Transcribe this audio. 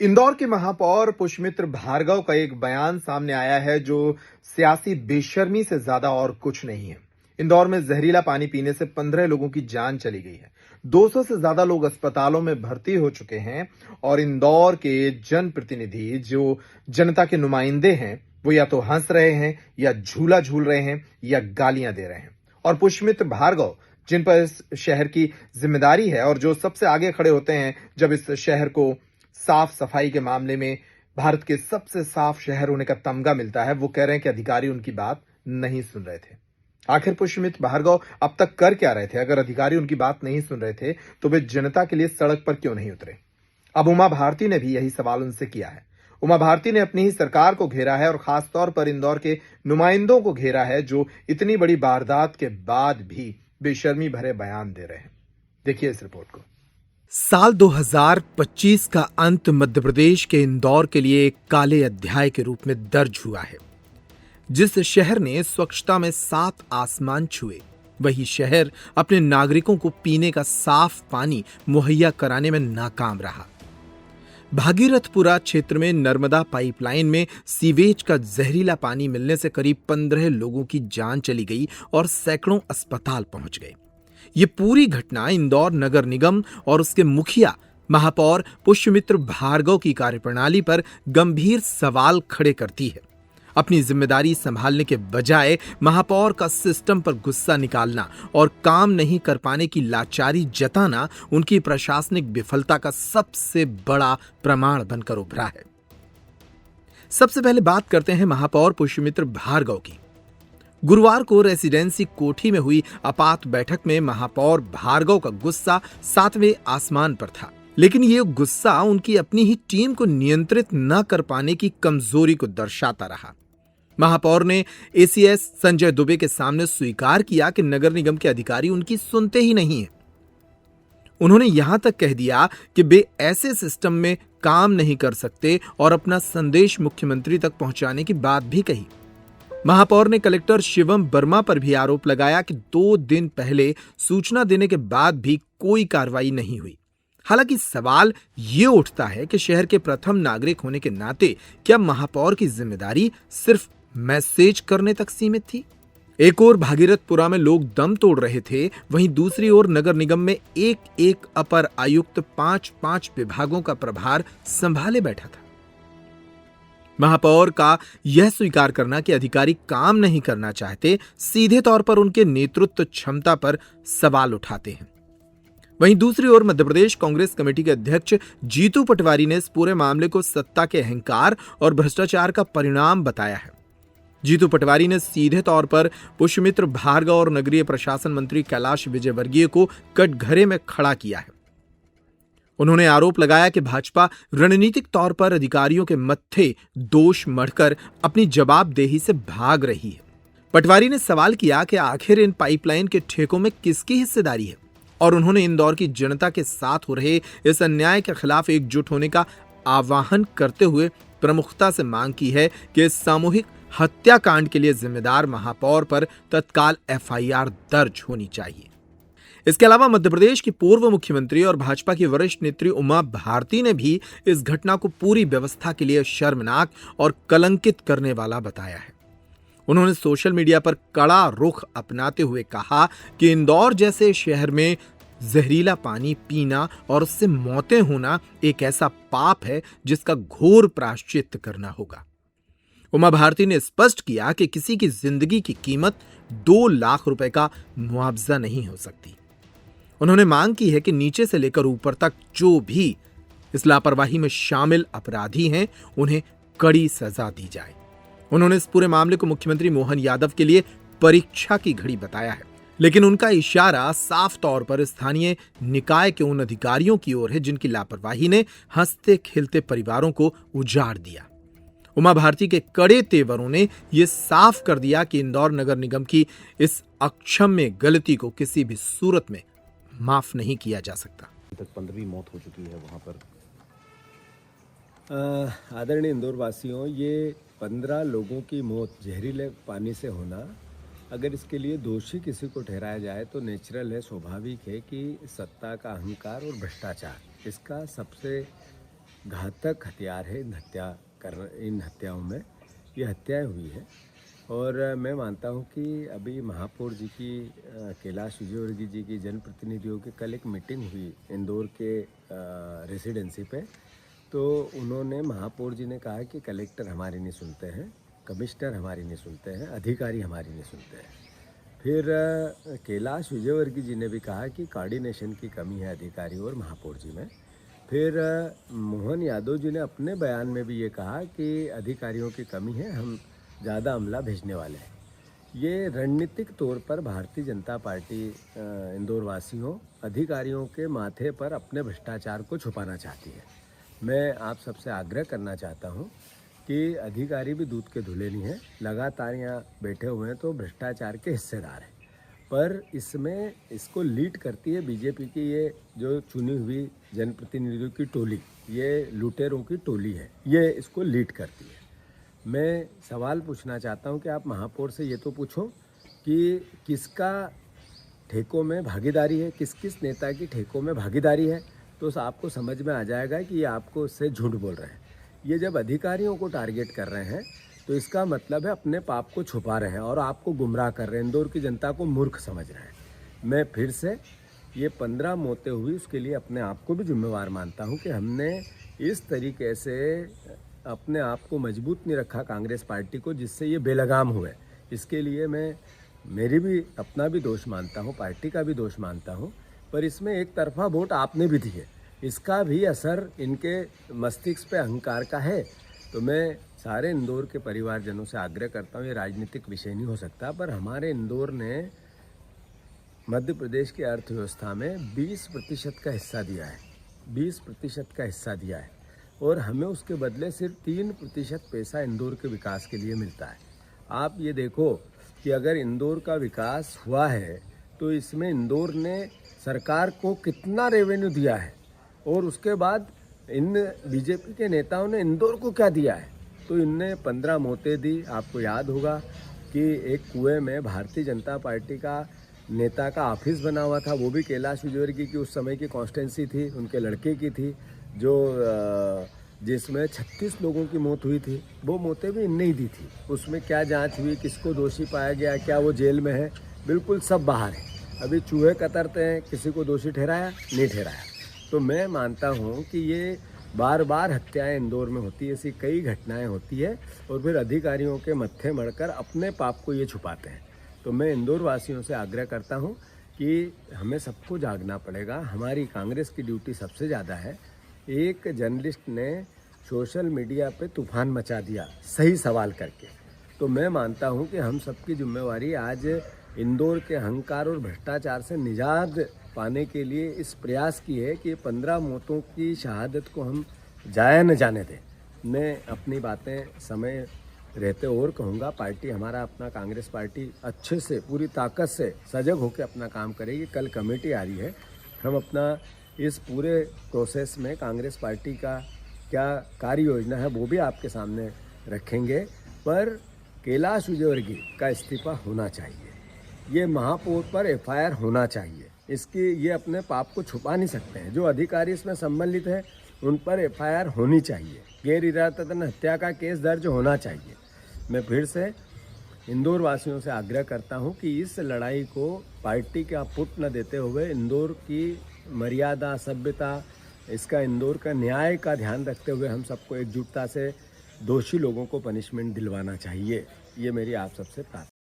इंदौर के महापौर पुष्यमित्र भार्गव का एक बयान सामने आया है जो सियासी बेशर्मी से ज्यादा और कुछ नहीं है। इंदौर में जहरीला पानी पीने से 15 लोगों की जान चली गई है। 200 से ज्यादा लोग अस्पतालों में भर्ती हो चुके हैं और इंदौर के जनप्रतिनिधि जो जनता के नुमाइंदे हैं वो या तो हंस रहे हैं या झूला झूल रहे हैं या गालियां दे रहे हैं। और पुष्यमित्र भार्गव जिन पर इस शहर की जिम्मेदारी है और जो सबसे आगे खड़े होते हैं जब इस शहर को साफ सफाई के मामले में भारत के सबसे साफ शहर होने का तमगा मिलता है, वो कह रहे हैं कि अधिकारी उनकी बात नहीं सुन रहे थे। आखिर पुष्यमित्र भार्गव अब तक कर क्या रहे थे? अगर अधिकारी उनकी बात नहीं सुन रहे थे तो वे जनता के लिए सड़क पर क्यों नहीं उतरे? अब उमा भारती ने भी यही सवाल उनसे किया है। उमा भारती ने अपनी ही सरकार को घेरा है और खासतौर पर इंदौर के नुमाइंदों को घेरा है जो इतनी बड़ी वारदात के बाद भी बेशर्मी भरे बयान दे रहे हैं। देखिए इस रिपोर्ट को। साल 2025 का अंत मध्य प्रदेश के इंदौर के लिए एक काले अध्याय के रूप में दर्ज हुआ है। जिस शहर ने स्वच्छता में 7 आसमान छुए, वही शहर अपने नागरिकों को पीने का साफ पानी मुहैया कराने में नाकाम रहा। भागीरथपुरा क्षेत्र में नर्मदा पाइपलाइन में सीवेज का जहरीला पानी मिलने से करीब 15 लोगों की जान चली गई और सैकड़ों अस्पताल पहुंच गए। ये पूरी घटना इंदौर नगर निगम और उसके मुखिया महापौर पुष्यमित्र भार्गव की कार्यप्रणाली पर गंभीर सवाल खड़े करती है। अपनी जिम्मेदारी संभालने के बजाय महापौर का सिस्टम पर गुस्सा निकालना और काम नहीं कर पाने की लाचारी जताना उनकी प्रशासनिक विफलता का सबसे बड़ा प्रमाण बनकर उभरा है। सबसे पहले बात करते हैं महापौर पुष्यमित्र भार्गव की। गुरुवार को रेसिडेंसी कोठी में हुई आपात बैठक में महापौर भार्गव का गुस्सा 7वें आसमान पर था, लेकिन ये गुस्सा उनकी अपनी ही टीम को नियंत्रित न कर पाने की कमजोरी को दर्शाता रहा। महापौर ने एसीएस संजय दुबे के सामने स्वीकार किया कि नगर निगम के अधिकारी उनकी सुनते ही नहीं है। उन्होंने यहां तक कह दिया कि वे ऐसे सिस्टम में काम नहीं कर सकते और अपना संदेश मुख्यमंत्री तक पहुंचाने की बात भी कही। महापौर ने कलेक्टर शिवम वर्मा पर भी आरोप लगाया कि 2 दिन पहले सूचना देने के बाद भी कोई कार्रवाई नहीं हुई। हालांकि सवाल ये उठता है कि शहर के प्रथम नागरिक होने के नाते क्या महापौर की जिम्मेदारी सिर्फ मैसेज करने तक सीमित थी? एक ओर भागीरथपुरा में लोग दम तोड़ रहे थे, वहीं दूसरी ओर नगर निगम में एक अपर आयुक्त 5 विभागों का प्रभार संभाले बैठा था। महापौर का यह स्वीकार करना कि अधिकारी काम नहीं करना चाहते, सीधे तौर पर उनके नेतृत्व क्षमता पर सवाल उठाते हैं। वहीं दूसरी ओर मध्य प्रदेश कांग्रेस कमेटी के अध्यक्ष जीतू पटवारी ने इस पूरे मामले को सत्ता के अहंकार और भ्रष्टाचार का परिणाम बताया है। जीतू पटवारी ने सीधे तौर पर पुष्यमित्र भार्गव और नगरीय प्रशासन मंत्री कैलाश विजयवर्गीय को कटघरे में खड़ा किया है। उन्होंने आरोप लगाया कि भाजपा रणनीतिक तौर पर अधिकारियों के मत्थे दोष मढ़कर अपनी जवाबदेही से भाग रही है। पटवारी ने सवाल किया कि आखिर इन पाइपलाइन के ठेकों में किसकी हिस्सेदारी है और उन्होंने इंदौर की जनता के साथ हो रहे इस अन्याय के खिलाफ एकजुट होने का आह्वान करते हुए प्रमुखता से मांग की है कि इस सामूहिक हत्याकांड के लिए जिम्मेदार महापौर पर तत्काल एफआईआर दर्ज होनी चाहिए। इसके अलावा मध्य प्रदेश की पूर्व मुख्यमंत्री और भाजपा की वरिष्ठ नेत्री उमा भारती ने भी इस घटना को पूरी व्यवस्था के लिए शर्मनाक और कलंकित करने वाला बताया है। उन्होंने सोशल मीडिया पर कड़ा रुख अपनाते हुए कहा कि इंदौर जैसे शहर में जहरीला पानी पीना और उससे मौतें होना एक ऐसा पाप है जिसका घोर प्रायश्चित करना होगा। उमा भारती ने स्पष्ट किया कि किसी की जिंदगी की कीमत 2 लाख रुपए का मुआवजा नहीं हो सकती। उन्होंने मांग की है कि नीचे से लेकर ऊपर तक जो भी इस लापरवाही में शामिल अपराधी हैं, उन्हें कड़ी सजा दी जाए। उन्होंने इस पूरे मामले को मुख्यमंत्री मोहन यादव के लिए परीक्षा की घड़ी बताया है, लेकिन उनका इशारा साफ तौर पर स्थानीय निकाय के उन अधिकारियों की ओर है जिनकी लापरवाही ने हंसते खेलते परिवारों को उजाड़ दिया। उमा भारती के कड़े तेवरों ने यह साफ कर दिया कि इंदौर नगर निगम की इस अक्षम्य गलती को किसी भी सूरत में माफ नहीं किया जा सकता। तक 15वीं मौत हो चुकी है वहाँ पर। आदरणीय इंदौर वासियों, ये 15 लोगों की मौत जहरीले पानी से होना, अगर इसके लिए दोषी किसी को ठहराया जाए तो नेचुरल है, स्वाभाविक है कि सत्ता का अहंकार और भ्रष्टाचार इसका सबसे घातक हथियार है इन हत्याओं में ये हत्याएं हुई है। और मैं मानता हूं कि अभी महापौर जी की कैलाश विजयवर्गीय जी की जनप्रतिनिधियों की कल एक मीटिंग हुई इंदौर के रेसिडेंसी पे। तो उन्होंने महापौर जी ने कहा कि कलेक्टर हमारी नहीं सुनते हैं, कमिश्नर हमारी नहीं सुनते हैं, अधिकारी हमारी नहीं सुनते हैं। फिर कैलाश विजयवर्गीय जी ने भी कहा कि कोऑर्डिनेशन की कमी है अधिकारी और महापौर जी में। फिर मोहन यादव जी ने अपने बयान में भी ये कहा कि अधिकारियों की कमी है, हम ज़्यादा अमला भेजने वाले हैं। ये रणनीतिक तौर पर भारतीय जनता पार्टी इंदौर वासियों अधिकारियों के माथे पर अपने भ्रष्टाचार को छुपाना चाहती है। मैं आप सबसे आग्रह करना चाहता हूँ कि अधिकारी भी दूध के धुले नहीं हैं, लगातार यहाँ बैठे हुए हैं तो भ्रष्टाचार के हिस्सेदार हैं। पर इसमें इसको लीड करती है बीजेपी की ये जो चुनी हुई जनप्रतिनिधियों की टोली, ये लुटेरों की टोली है, ये इसको लीड करती है। मैं सवाल पूछना चाहता हूं कि आप महापौर से ये तो पूछो कि किसका ठेकों में भागीदारी है, किस किस नेता की ठेकों में भागीदारी है, तो आपको समझ में आ जाएगा कि ये आपको उससे झूठ बोल रहे हैं। ये जब अधिकारियों को टारगेट कर रहे हैं तो इसका मतलब है अपने पाप को छुपा रहे हैं और आपको गुमराह कर रहे हैं, इंदौर की जनता को मूर्ख समझ रहे हैं। मैं फिर से ये 15 मौतें हुई उसके लिए अपने आप को भी जिम्मेवार मानता हूँ कि हमने इस तरीके से अपने आप को मजबूत नहीं रखा कांग्रेस पार्टी को, जिससे ये बेलगाम हुए। इसके लिए मैं मेरी भी अपना भी दोष मानता हूँ, पार्टी का भी दोष मानता हूँ। पर इसमें एक तरफा वोट आपने भी दिए, इसका भी असर इनके मस्तिष्क पे अहंकार का है। तो मैं सारे इंदौर के परिवारजनों से आग्रह करता हूँ, ये राजनीतिक विषय नहीं हो सकता, पर हमारे इंदौर ने मध्य प्रदेश की अर्थव्यवस्था में 20% का हिस्सा दिया है, 20% का हिस्सा दिया है और हमें उसके बदले सिर्फ 3% पैसा इंदौर के विकास के लिए मिलता है। आप ये देखो कि अगर इंदौर का विकास हुआ है तो इसमें इंदौर ने सरकार को कितना रेवेन्यू दिया है और उसके बाद इन बीजेपी के नेताओं ने इंदौर को क्या दिया है। तो इनने 15 मौतें दी। आपको याद होगा कि एक कुएं में भारतीय जनता पार्टी का नेता का ऑफिस बना हुआ था, वो भी कैलाश विजयवर्गीय की उस समय की कॉन्स्टिट्यूंसी थी, उनके लड़के की थी, जो जिसमें 36 लोगों की मौत हुई थी। वो मौतें भी इनने ही दी थी। उसमें क्या जांच हुई, किसको दोषी पाया गया, क्या वो जेल में है, बिल्कुल सब बाहर है। अभी चूहे कतरते हैं, किसी को दोषी ठहराया नहीं ठहराया। तो मैं मानता हूँ कि ये बार बार हत्याएं इंदौर में होती है, ऐसी कई घटनाएं होती है और फिर अधिकारियों के मत्थे मढ़कर अपने पाप को ये छुपाते हैं। तो मैं इंदौर वासियों से आग्रह करता हूँ कि हमें सबको जागना पड़ेगा। हमारी कांग्रेस की ड्यूटी सबसे ज़्यादा है। एक जर्नलिस्ट ने सोशल मीडिया पे तूफान मचा दिया सही सवाल करके। तो मैं मानता हूँ कि हम सबकी जिम्मेवारी आज इंदौर के अहंकार और भ्रष्टाचार से निजात पाने के लिए इस प्रयास की है कि 15 मौतों की शहादत को हम जाया न जाने दें। मैं अपनी बातें समय रहते और कहूँगा, पार्टी हमारा अपना कांग्रेस पार्टी अच्छे से पूरी ताकत से सजग होकर अपना काम करेगी। कल कमेटी आ रही है, हम अपना इस पूरे प्रोसेस में कांग्रेस पार्टी का क्या कार्य योजना है वो भी आपके सामने रखेंगे। पर कैलाश विजयवर्गीय का इस्तीफा होना चाहिए, ये महापौर पर FIR होना चाहिए। इसकी ये अपने पाप को छुपा नहीं सकते हैं। जो अधिकारी इसमें सम्मिलित है उन पर FIR होनी चाहिए, गैर इरादतन हत्या का केस दर्ज होना चाहिए। मैं फिर से इंदौर वासियों से आग्रह करता हूं कि इस लड़ाई को पार्टी का पुट न देते हुए इंदौर की मर्यादा, सभ्यता, इसका इंदौर का न्याय का ध्यान रखते हुए हम सबको एकजुटता से दोषी लोगों को पनिशमेंट दिलवाना चाहिए। ये मेरी आप सबसे प्रार्थना।